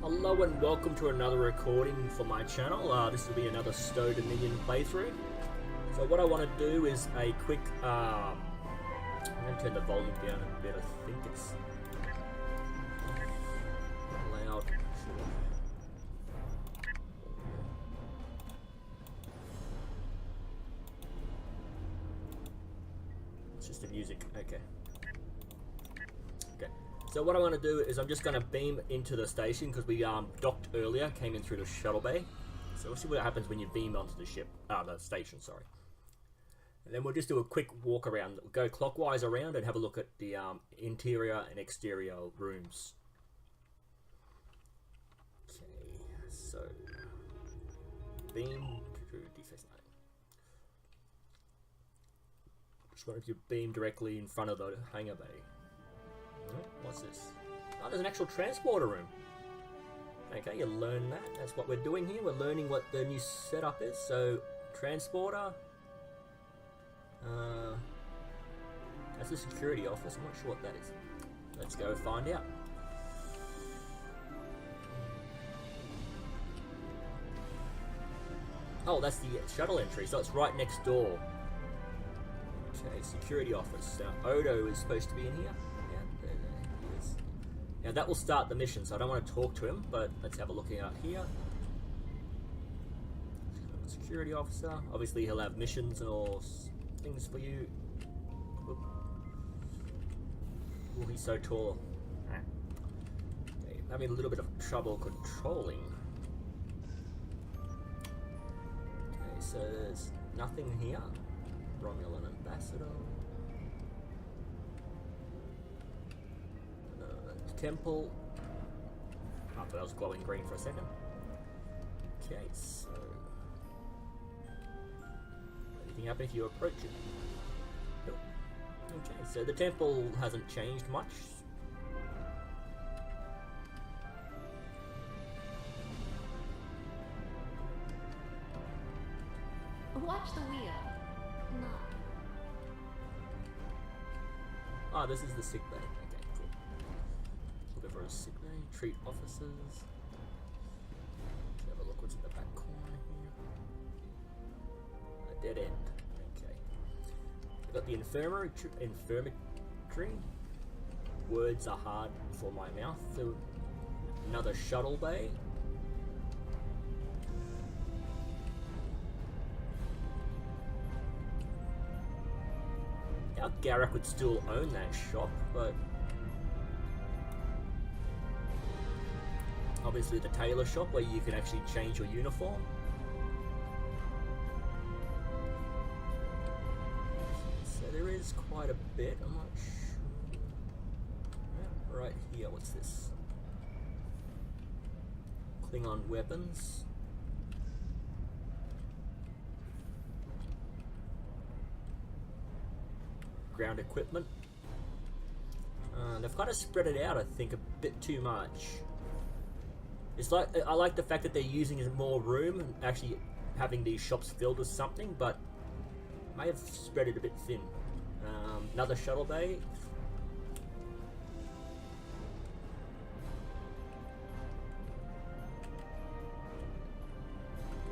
Hello and welcome to another recording for my channel. This will be another STO Dominion playthrough. So what I want to do is a quick, I'm going to turn the volume down a bit. I think it's loud. It's just the music, okay. Okay. So what I want to do is I'm just going to beam into the station because we docked earlier, came in through the shuttle bay. So we'll see what happens when you beam onto the ship, the station, sorry. And then we'll just do a quick walk around. We'll go clockwise around and have a look at the interior and exterior rooms. Okay, so beam to defense line. Just wanted to beam directly in front of the hangar bay. What's this? Oh, there's an actual transporter room. Okay, you learn that. That's what we're doing here. We're learning what the new setup is. So, transporter. That's a security office. I'm not sure what that is. Let's go find out. Oh, that's the shuttle entry. So it's right next door. Okay, security office. Now, Odo is supposed to be in here. Now that will start the mission, so I don't want to talk to him, but let's have a look out here. Security officer. Obviously he'll have missions or things for you. Whoop. Oh, he's so tall. Okay, I'm having a little bit of trouble controlling. Okay, so there's nothing here. Romulan ambassador. Temple. I thought I was glowing green for a second. Okay, so anything happen if you approach it? Nope. Okay, so the temple hasn't changed much. Watch the wheel. No. Ah, this is the sick bay. Over a sick bay, treat officers. Let's have a look what's in the back corner here. A dead end. Okay. We've got the infirmary. Words are hard for my mouth. So another shuttle bay. Now Garrick would still own that shop, but obviously the tailor shop where you can actually change your uniform. So there is quite a bit, I'm not sure. Yeah, right here, what's this? Klingon weapons. Ground equipment. They've kind of spread it out, I think, a bit too much. It's like, I like the fact that they're using more room and actually having these shops filled with something, but may have spread it a bit thin. Another shuttle bay.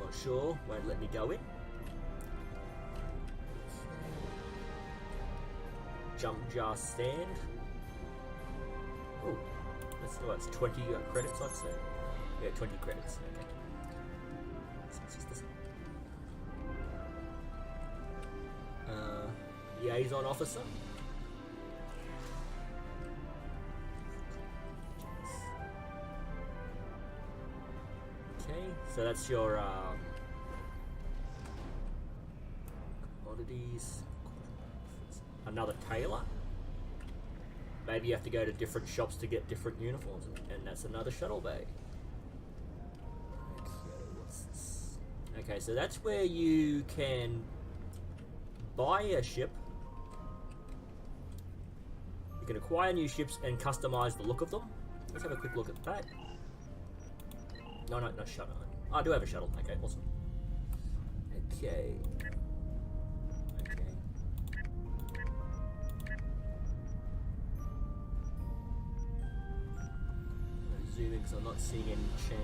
Not sure, won't let me go in. Jump jar stand. Oh, that's 20 credits, I'd say. Yeah, 20 credits. Okay. Liaison officer. Okay, so that's your commodities. Another tailor. Maybe you have to go to different shops to get different uniforms, and that's another shuttle bay. Okay, so that's where you can buy a ship. You can acquire new ships and customize the look of them. Let's have a quick look at that. No, shuttle. Oh, I do have a shuttle. Okay, awesome. Okay. Zoom moving because I'm not seeing any change.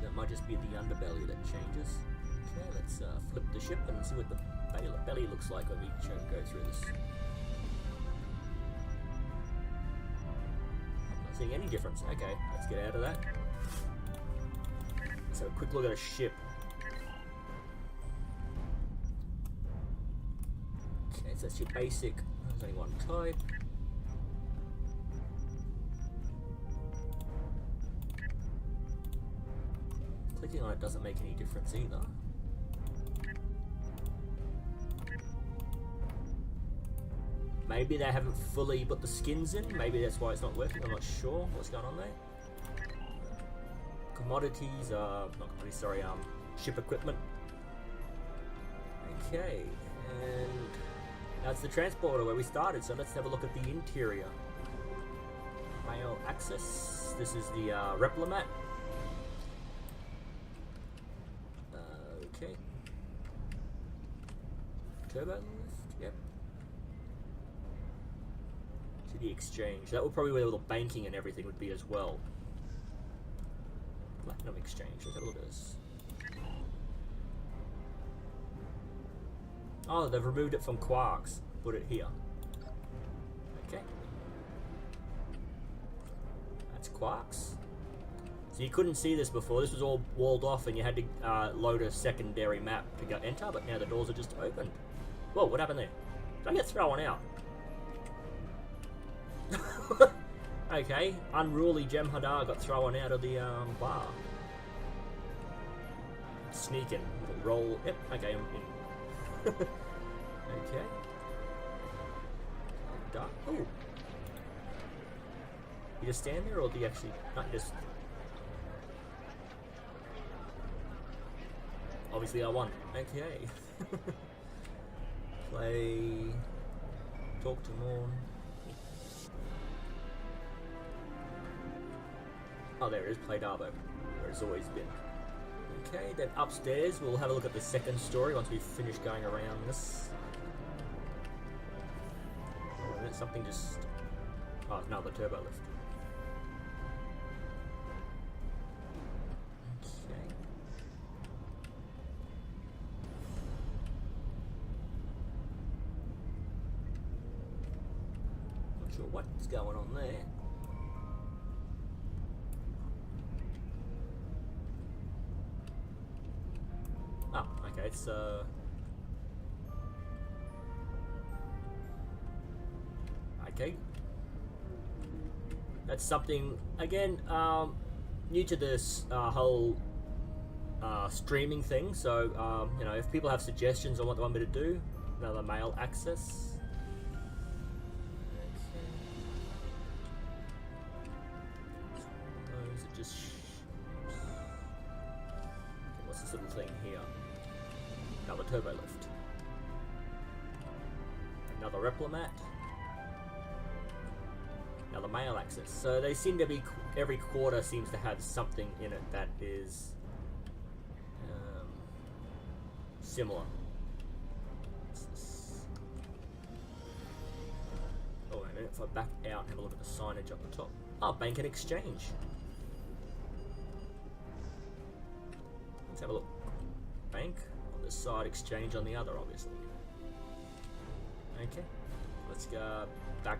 That might just be the underbelly that changes. Okay, let's flip the ship and see what the belly looks like when we go through this. I'm not seeing any difference. Okay, let's get out of that. Let's have a quick look at a ship. Okay, so that's your basic. There's only one type. Clicking on it doesn't make any difference either. Maybe they haven't fully put the skins in. Maybe that's why it's not working. I'm not sure what's going on there. Commodities, not commodities, sorry, ship equipment. Okay, and that's the transporter where we started. So let's have a look at the interior. Mail access. This is the Replimat. Okay. Turbo lift. Yep. To the exchange. That would probably where all the banking and everything would be as well. Platinum exchange. Let's have a look at this. Oh, they've removed it from Quarks. Put it here. Okay. That's Quarks. So you couldn't see this before. This was all walled off and you had to load a secondary map to go enter, but now the doors are just opened. Whoa, what happened there? Did I get thrown out? Okay, unruly Jem'Hadar got thrown out of the bar. Sneaking, roll. Yep, okay, I'm in. Okay. Dark. Oh. You just stand there, or do you actually not just? Obviously, I won. Okay. Play. Talk to Morn. Oh, there it is. Play Darbo, where it's always been. Okay, then upstairs we'll have a look at the second story once we finish going around this. Oh, something just. Oh, no, the turbo lift. Okay. Not sure what's going on there. Oh, okay, it's okay. That's something again, new to this whole streaming thing. So you know, if people have suggestions on what they want me to do, another mail access. Okay. Those are just. What's this little thing here? Another turbo lift. Another Replimat. Another mail access. So they seem to be, every quarter seems to have something in it that is similar. Oh, wait a minute, if I back out and have a look at the signage up the top. Oh, bank and exchange. Let's have a look. Bank on this side, exchange on the other, obviously. Okay, let's go back.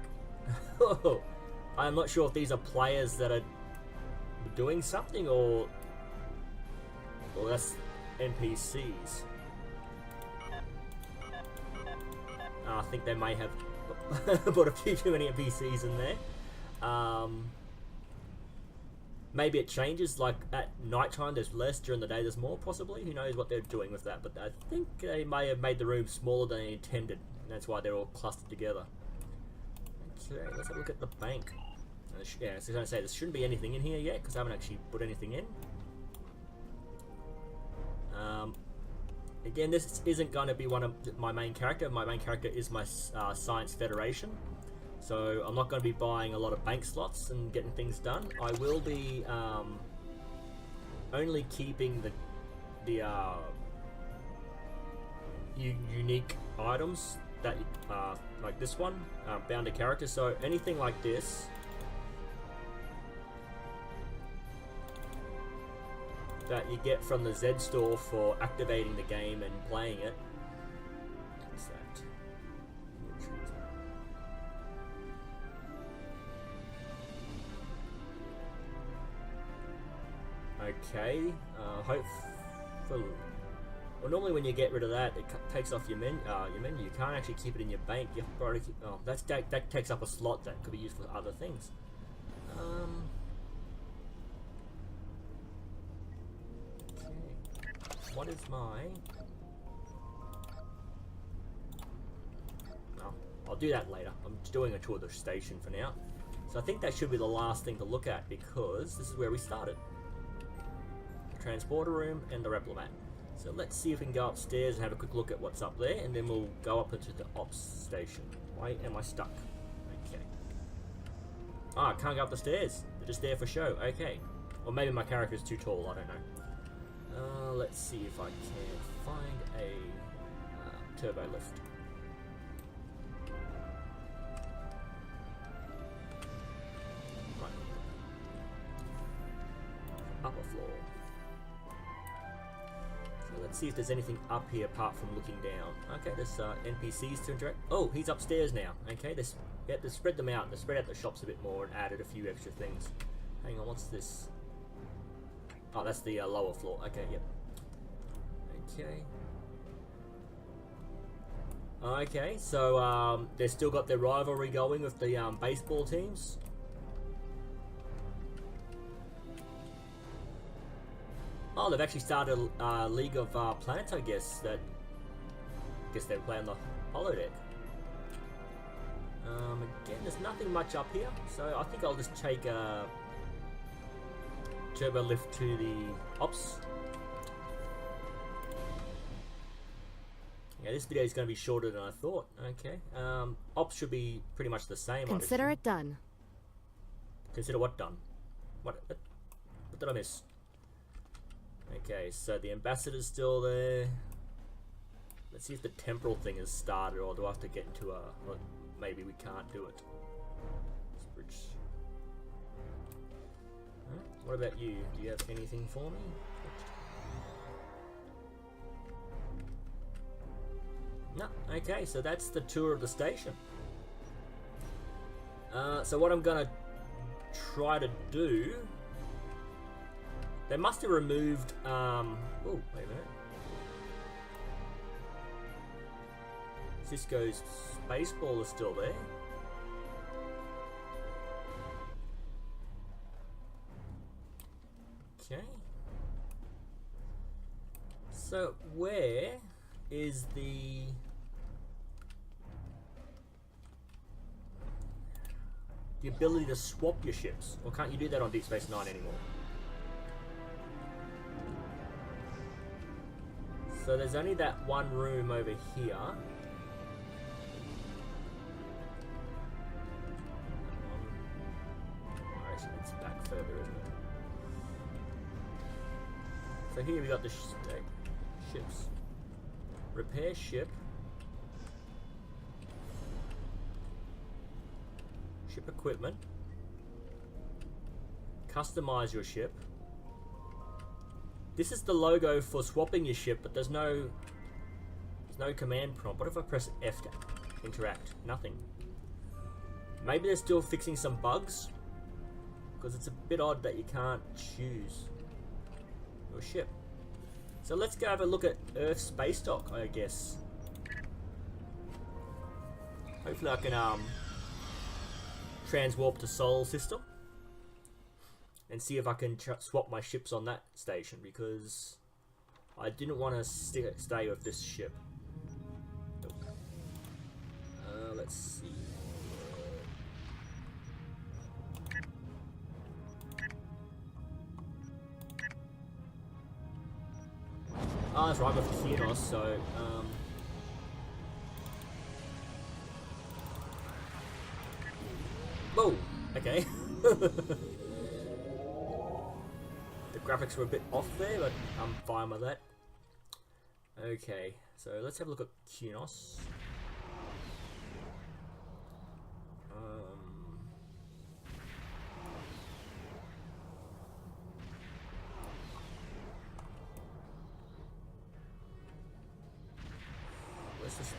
I'm not sure if these are players that are doing something or that's NPCs. I think they may have put a few too many NPCs in there. Maybe it changes, like at nighttime there's less, during the day there's more, possibly. Who knows what they're doing with that, but I think they may have made the room smaller than they intended, and that's why they're all clustered together. Okay, let's have a look at the bank. Yeah, I was going to say, there shouldn't be anything in here yet, because I haven't actually put anything in. Again, this isn't going to be one of my main character. My main character is my Science Federation. So I'm not going to be buying a lot of bank slots and getting things done. I will be only keeping the unique items that like this one, bound to character. So anything like this, that you get from the Z store for activating the game and playing it. What's that? Okay, hopefully. Well, normally when you get rid of that, it takes off your menu. You can't actually keep it in your bank. You have to keep. Oh, that takes up a slot that could be used for other things. Okay. What is my? No, I'll do that later. I'm just doing a tour of the station for now. So I think that should be the last thing to look at because this is where we started. The transporter room and the Replomat. So let's see if we can go upstairs and have a quick look at what's up there, and then we'll go up into the ops station. Why am I stuck? Okay. Ah, I can't go up the stairs. They're just there for show. Okay. Or maybe my character is too tall. I don't know. Let's see if I can find a turbo lift. Right. Upper floor. Let's see if there's anything up here apart from looking down. Okay, there's NPCs to interact. Oh, he's upstairs now. Okay, they spread them out. They spread out the shops a bit more and added a few extra things. Hang on, what's this? Oh, that's the lower floor. Okay, yep. Okay. Okay, so they've still got their rivalry going with the baseball teams. Oh, they've actually started a League of Planets, I guess. I guess they're playing the holodeck. Again, there's nothing much up here, so I think I'll just take a turbo lift to the ops. Yeah, this video is going to be shorter than I thought. Okay, ops should be pretty much the same. Consider it done. Consider what done? What did I miss? Okay, so the ambassador's still there. Let's see if the temporal thing has started, or do I have to get into a... Well, maybe we can't do it. Bridge. What about you? Do you have anything for me? No. Okay, so that's the tour of the station. So what I'm gonna try to do... They must have removed, oh, wait a minute. Cisco's Spaceball is still there. Okay. So, where is the... ability to swap your ships? Or can't you do that on Deep Space Nine anymore? So there's only that one room over here. Actually, it's back further, isn't it? So here we got the ships. Repair ship. Ship equipment. Customize your ship. This is the logo for swapping your ship, but there's no command prompt. What if I press F to interact? Nothing. Maybe they're still fixing some bugs, because it's a bit odd that you can't choose your ship. So let's go have a look at Earth space dock, I guess. Hopefully I can transwarp to Sol system. And see if I can swap my ships on that station, because I didn't want to stay with this ship. Let's see. Oh, that's right, with Theanos, so... Whoa! Okay. Graphics were a bit off there, but I'm fine with that. Okay, so let's have a look at Kunos.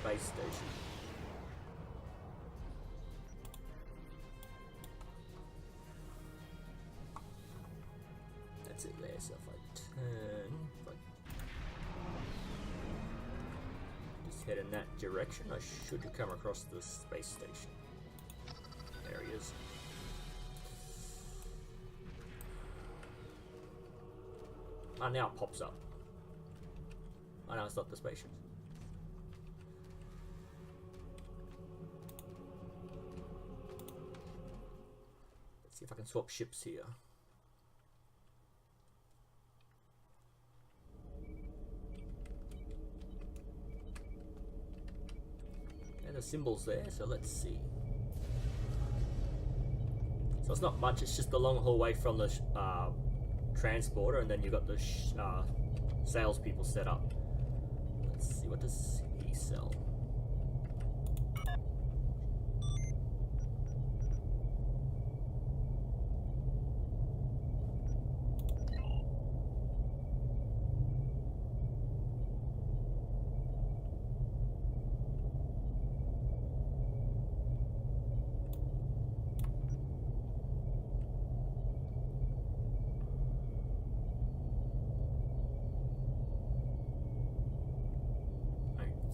space station. That's it there. So if I turn, if I just head in that direction, I should come across the space station. There he is. Ah, now it pops up. Oh no, it's not the spaceship. Let's see if I can swap ships here. And the symbols there, so let's see. So it's not much, it's just the long hallway from the transporter, and then you've got the salespeople set up. Let's see, what does he sell?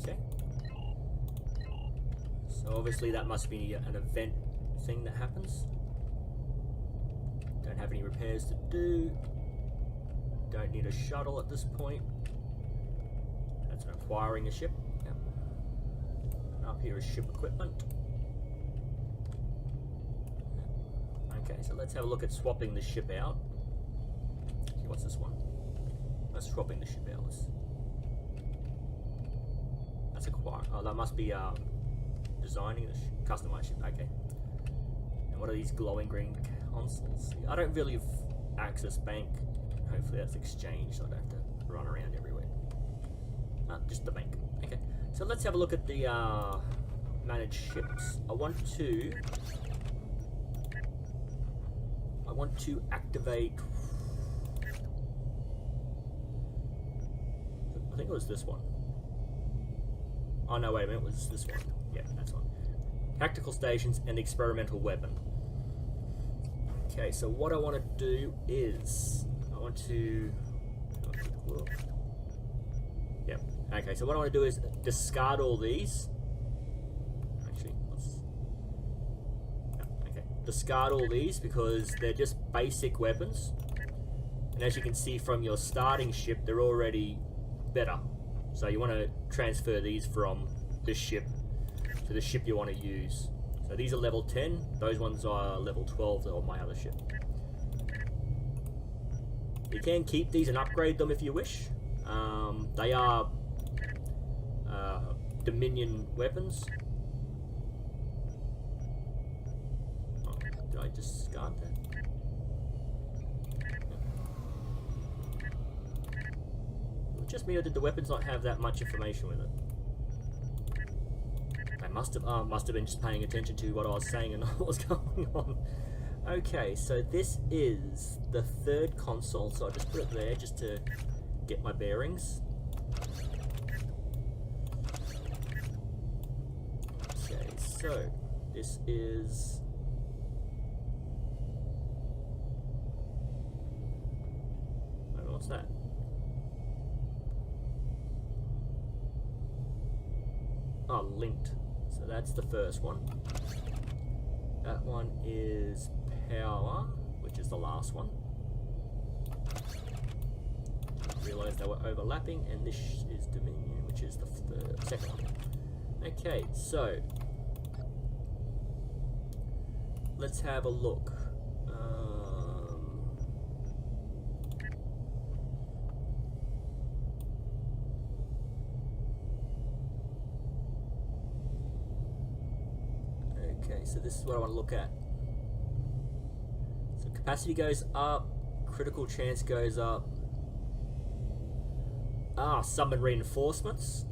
Okay. So obviously that must be an event thing that happens. Don't have any repairs to do. Don't need a shuttle at this point. That's an acquiring a ship. Yep. And up here is ship equipment. Okay, so let's have a look at swapping the ship out. Okay, what's this one? That's swapping the ship out. That's acquire. Oh, that must be designing the customized ship. Okay. And what are these glowing green consoles? I don't really have access bank. Hopefully that's exchange, so I don't have to run around everywhere. Just the bank. Okay. So let's have a look at the managed ships. I want to activate. I think it was this one. Oh no, wait a minute, it was this one. Yeah, that's one. Tactical stations and experimental weapon. Okay, so what I want to do is I want to. Yep. Okay, so what I want to do is discard all these. Actually, okay, discard all these because they're just basic weapons, and as you can see from your starting ship, they're already better. So you want to transfer these from this ship to the ship you want to use. So these are level 10, those ones are level 12 on my other ship. You can keep these and upgrade them if you wish. They are Dominion weapons. Oh, did I discard that? Just me, or did the weapons not have that much information with it? I must have been just paying attention to what I was saying and not what was going on. Okay, so this is the third console, so I'll just put it there just to get my bearings. Okay, so this is. What's that? Oh, linked. So that's the first one. That one is power, which is the last one. Realised they were overlapping, and this is Dominion, which is the second one. Okay, so let's have a look. Okay, so this is what I want to look at. So capacity goes up, critical chance goes up. Summon reinforcements.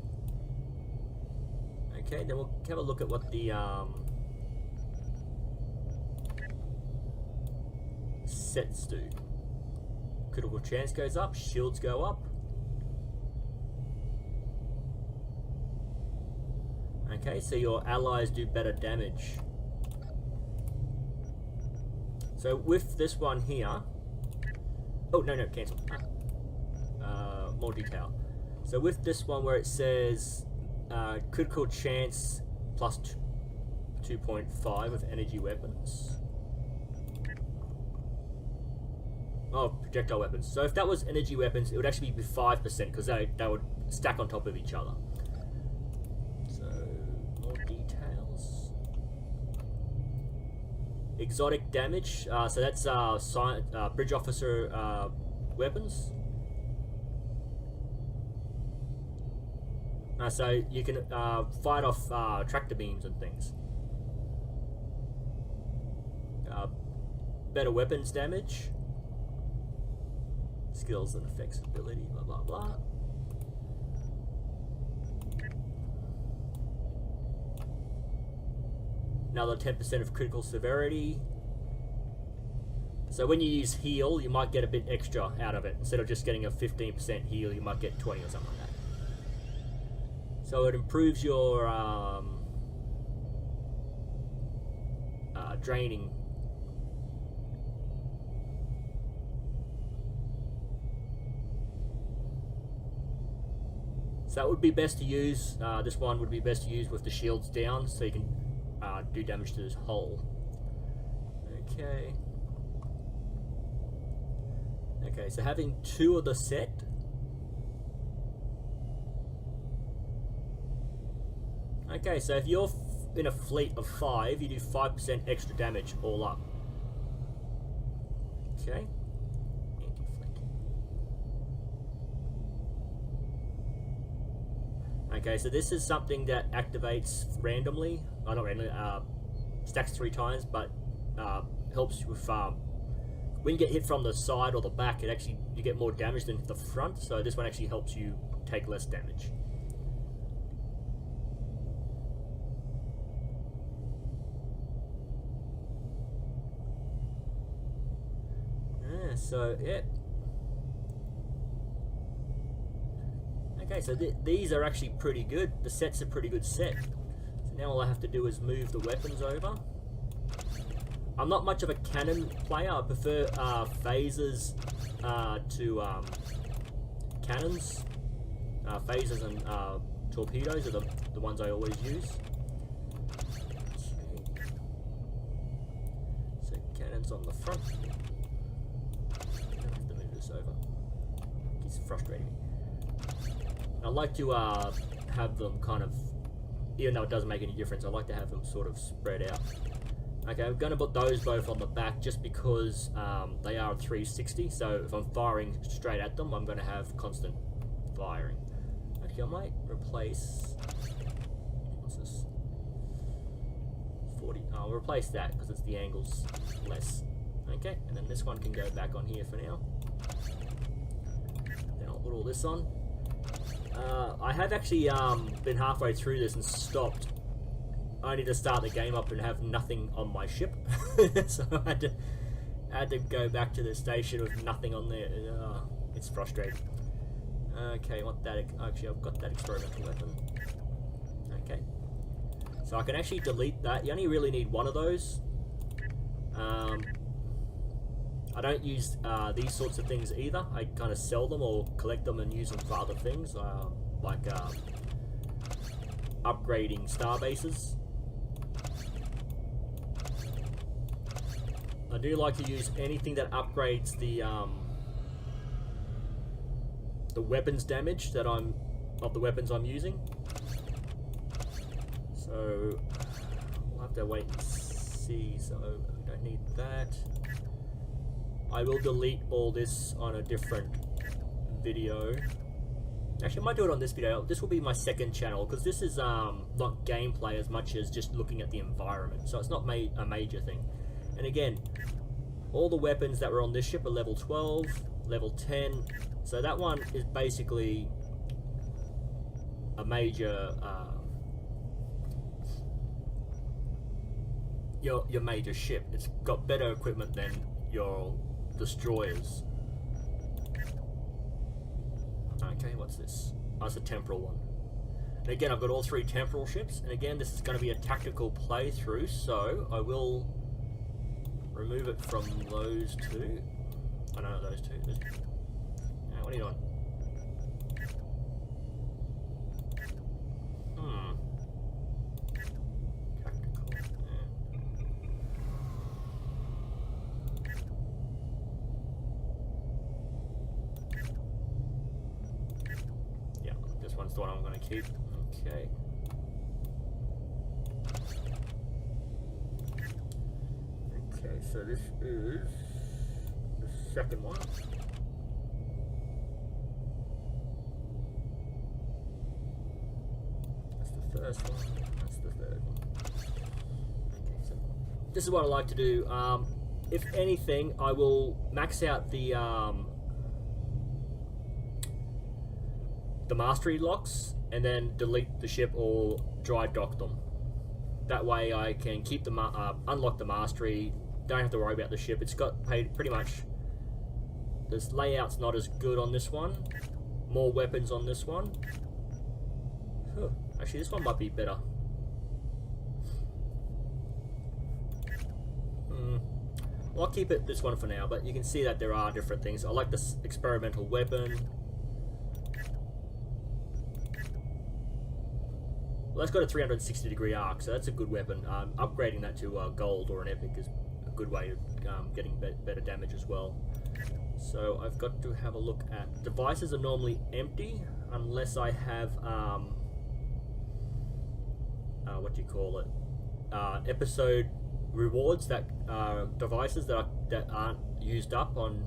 Okay, then we'll have a look at what the sets do. Critical chance goes up, shields go up. Okay, so your allies do better damage. So with this one here... Oh, no, cancel. More detail. So with this one where it says critical chance plus 2.5 with energy weapons. Oh, projectile weapons. So if that was energy weapons, it would actually be 5% because they would stack on top of each other. So, more details. Exotic damage. So that's bridge officer weapons. So you can fight off tractor beams and things. Better weapons damage. Skills and effects ability, blah blah blah. Another 10% of critical severity. So when you use heal, you might get a bit extra out of it. Instead of just getting a 15% heal, you might get 20 or something like that. So it improves your draining. So that would be best to use, this one would be best to use with the shields down, so you can do damage to this hull. Okay. Okay, so having 2 of the set. Okay, so if you're in a fleet of 5, you do 5% extra damage all up. Okay. Okay, so this is something that activates randomly. Not randomly, stacks 3 times, but helps with when you get hit from the side or the back, it actually you get more damage than the front. So this one actually helps you take less damage. Yeah, so yeah. Okay, so these are actually pretty good. The set's a pretty good set. So now all I have to do is move the weapons over. I'm not much of a cannon player. I prefer phasers to cannons. Phasers and torpedoes are the ones I always use. Okay. So cannons on the front. I don't have to move this over. It's frustrating me. I like to have them kind of, even though it doesn't make any difference, I like to have them sort of spread out. Okay, I'm going to put those both on the back just because they are 360, so if I'm firing straight at them, I'm going to have constant firing. Okay, I might replace, what's this? 40, I'll replace that because it's the angles less. Okay, and then this one can go back on here for now. Then I'll put all this on. I have actually been halfway through this and stopped. I need to start the game up and have nothing on my ship. So I had to go back to the station with nothing on there. It's frustrating. Okay, what that? Actually, I've got that experimental weapon. Okay, so I can actually delete that. You only really need 1 of those. I don't use these sorts of things either. I kind of sell them or collect them and use them for other things, like upgrading star bases. I do like to use anything that upgrades the weapons damage that of the weapons I'm using. So we'll have to wait and see. So we don't need that. I will delete all this on a different video. Actually, I might do it on this video. This will be my second channel because this is not gameplay as much as just looking at the environment. So it's not a major thing. And again, all the weapons that were on this ship are level 12, level 10. So that one is basically a major, your major ship. It's got better equipment than your destroyers. Okay, what's this? Oh, it's a temporal one. And again, I've got all 3 temporal ships, and again, this is going to be a tactical playthrough, so I will remove it from those 2. I don't know those 2. Now, what are you doing? Tactical. Yeah, this one's the one I'm going to keep. Okay. Okay, so this is the second one. That's the first one. That's the third one. Okay, so this is what I like to do. If anything, I will max out the mastery locks and then delete the ship or dry dock them. That way I can keep the unlock the mastery, don't have to worry about the ship. It's got pretty much, this layout's not as good on this one. More weapons on this one. Huh. Actually, this one might be better. Well, I'll keep it this one for now, but you can see that there are different things. I like this experimental weapon. Well, that's got a 360-degree arc, so that's a good weapon. Upgrading that to gold or an epic is a good way of getting better damage as well. So I've got to have a look at... Devices are normally empty unless I have... what do you call it? Episode rewards that devices that aren't used up on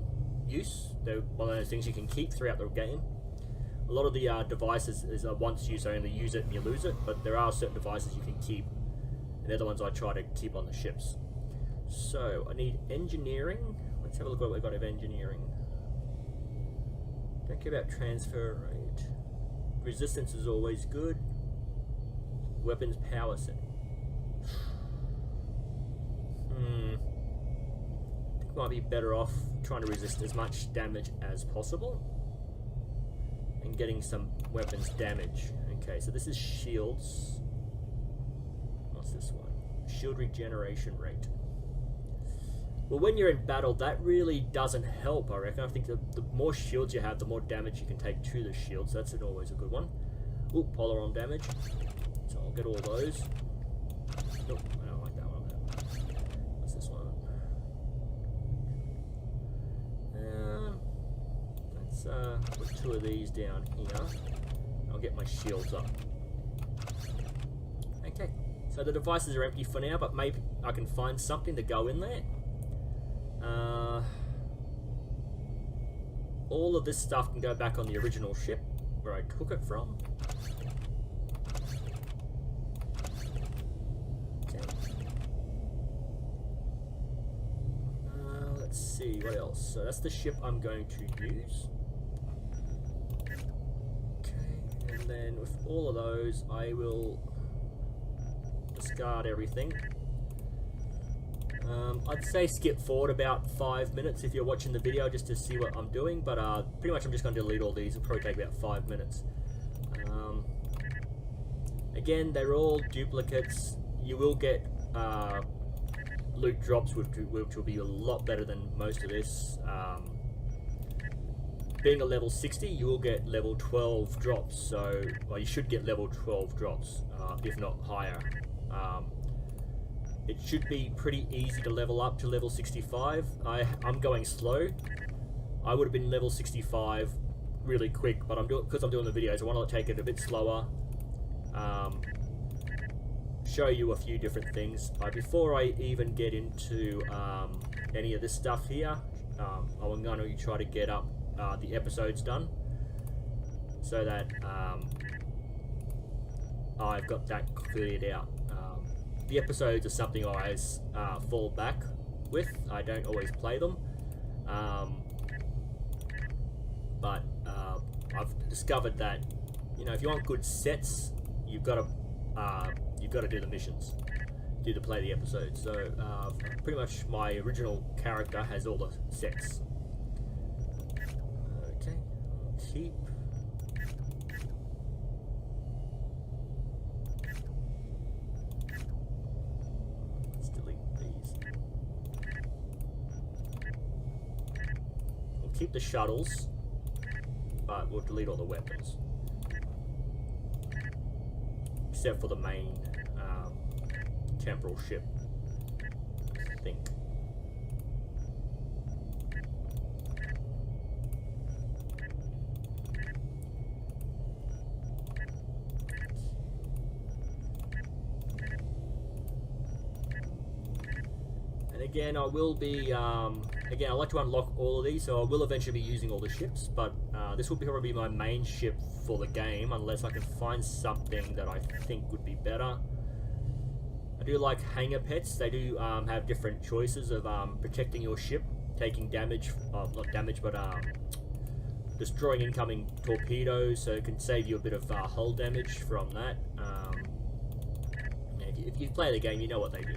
use. They're one of those things you can keep throughout the game. A lot of the devices is once used, so only use it and you lose it, but there are certain devices you can keep, and they're the ones I try to keep on the ships. So I need engineering. Let's have a look at what we've got of engineering. Don't care about transfer rate. Resistance is always good. Weapons power set. I think I might be better off trying to resist as much damage as possible and getting some weapons damage. Okay, so this is shields. What's this one? Shield regeneration rate. Well, when you're in battle, that really doesn't help, I reckon. I think the more shields you have, the more damage you can take to the shields. That's always a good one. Ooh, polar on damage. So I'll get all those. Nope, I don't like that one. What's this one? Let's put 2 of these down here. I'll get my shields up. Okay, so the devices are empty for now, but maybe I can find something to go in there. All of this stuff can go back on the original ship where I took it from. Okay. Let's see, what else? So that's the ship I'm going to use. Okay, and then with all of those, I will discard everything. I'd say skip forward about 5 minutes if you're watching the video just to see what I'm doing, but pretty much I'm just going to delete all these. It'll probably take about 5 minutes. Again, they're all duplicates. You will get loot drops, which will be a lot better than most of this. Being a level 60, you will get level 12 drops, so well, you should get level 12 drops, if not higher. It should be pretty easy to level up to level 65. I'm going slow. I would have been level 65 really quick, but because I'm doing the videos, I want to take it a bit slower. Show you a few different things. Before I even get into any of this stuff here, I'm going to try to get up the episodes done so that I've got that cleared out. The episodes are something I always fall back with. I don't always play them, but I've discovered that if you want good sets, you've got to do the missions, to play the episodes. So pretty much my original character has all the sets. Okay, I'll keep. keep the shuttles, but we'll delete all the weapons. Except for the main temporal ship, I think. And again, I will be, again, I like to unlock all of these, so I will eventually be using all the ships, but this will probably be my main ship for the game, unless I can find something that I think would be better. I do like hangar pets. They do have different choices of protecting your ship, taking damage, not damage, but destroying incoming torpedoes, so it can save you a bit of hull damage from that. If you play the game, you know what they do.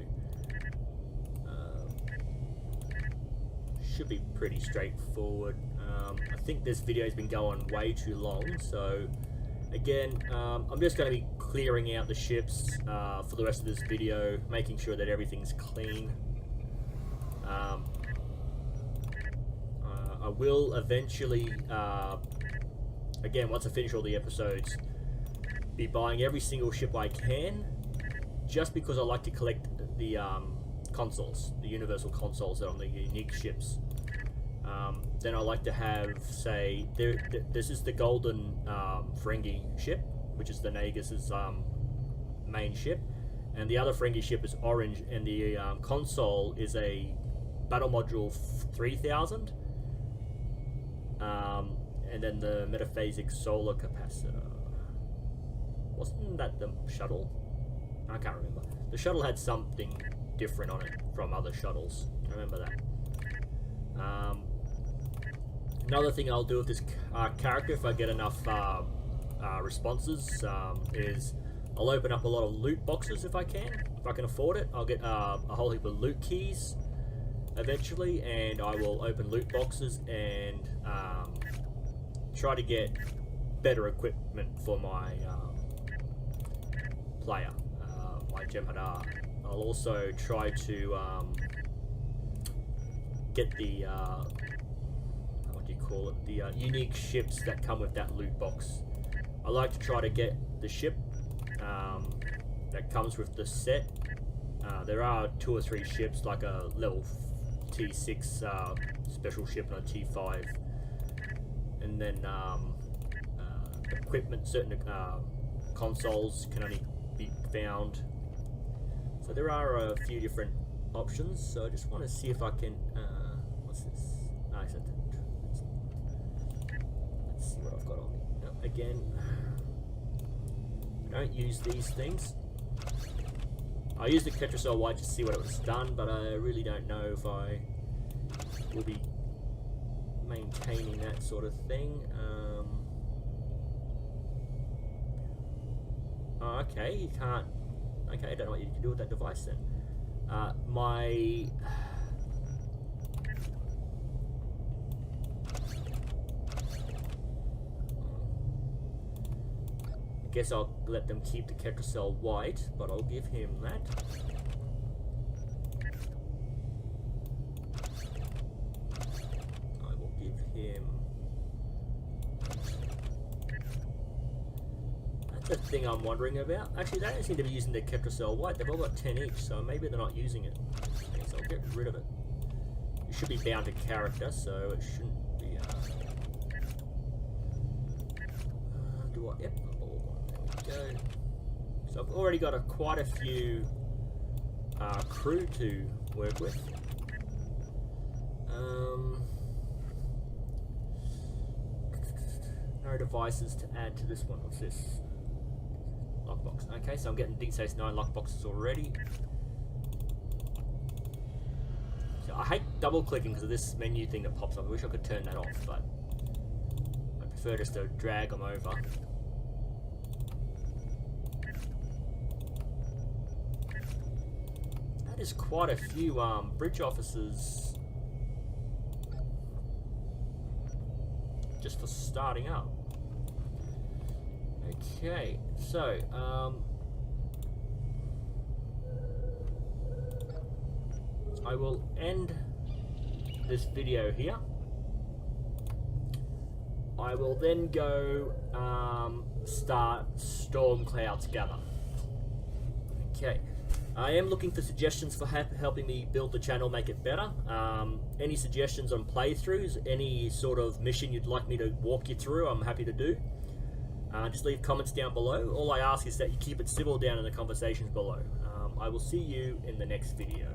Should be pretty straightforward. I think this video has been going way too long, so again, I'm just going to be clearing out the ships for the rest of this video, making sure that everything's clean. I will eventually, again, once I finish all the episodes, be buying every single ship I can, just because I like to collect the consoles, the universal consoles that are on the unique ships. Then I like to have, say, this is the golden Ferengi ship, which is the Nagus' main ship, and the other Ferengi ship is orange, and the console is a Battle Module 3000, and then the Metaphasic Solar Capacitor. Wasn't that the shuttle? I can't remember. The shuttle had something different on it from other shuttles. I remember that. Another thing I'll do with this character, if I get enough responses, is I'll open up a lot of loot boxes if I can. If I can afford it, I'll get a whole heap of loot keys eventually, and I will open loot boxes and try to get better equipment for my player, my Jem'Hadar. I'll also try to get the call it, the unique ships that come with that loot box. I like to try to get the ship that comes with the set. There are 2 or 3 ships, like a level T6 special ship and a T5, and then equipment, certain consoles can only be found. So there are a few different options, so I just want to see if I can, what's this? Nice. Let's see what I've got on me. No, again, I don't use these things. I used the Ketracel White to see what it was done, but I really don't know if I will be maintaining that sort of thing. Oh, okay, you can't. Okay, I don't know what you can do with that device then. I guess I'll let them keep the Ketracel White, but I'll give him that. I will give him... That's the thing I'm wondering about. Actually, they don't seem to be using the Ketracel White. They've all got 10 each, so maybe they're not using it. Okay, so I'll get rid of it. It should be bound to character, so it shouldn't be... do I... Yep. Go. So I've already got quite a few crew to work with. No devices to add to this one. What's this? Lockbox. Okay, so I'm getting Deep Space 9 lockboxes already. So I hate double clicking because of this menu thing that pops up. I wish I could turn that off, but I prefer just to drag them over. There's quite a few bridge officers just for starting up. Okay, so I will end this video here. I will then go start Storm Clouds Gather. Okay. I am looking for suggestions for helping me build the channel, make it better. Any suggestions on playthroughs, any sort of mission you'd like me to walk you through, I'm happy to do. Just leave comments down below. All I ask is that you keep it civil down in the conversations below. I will see you in the next video.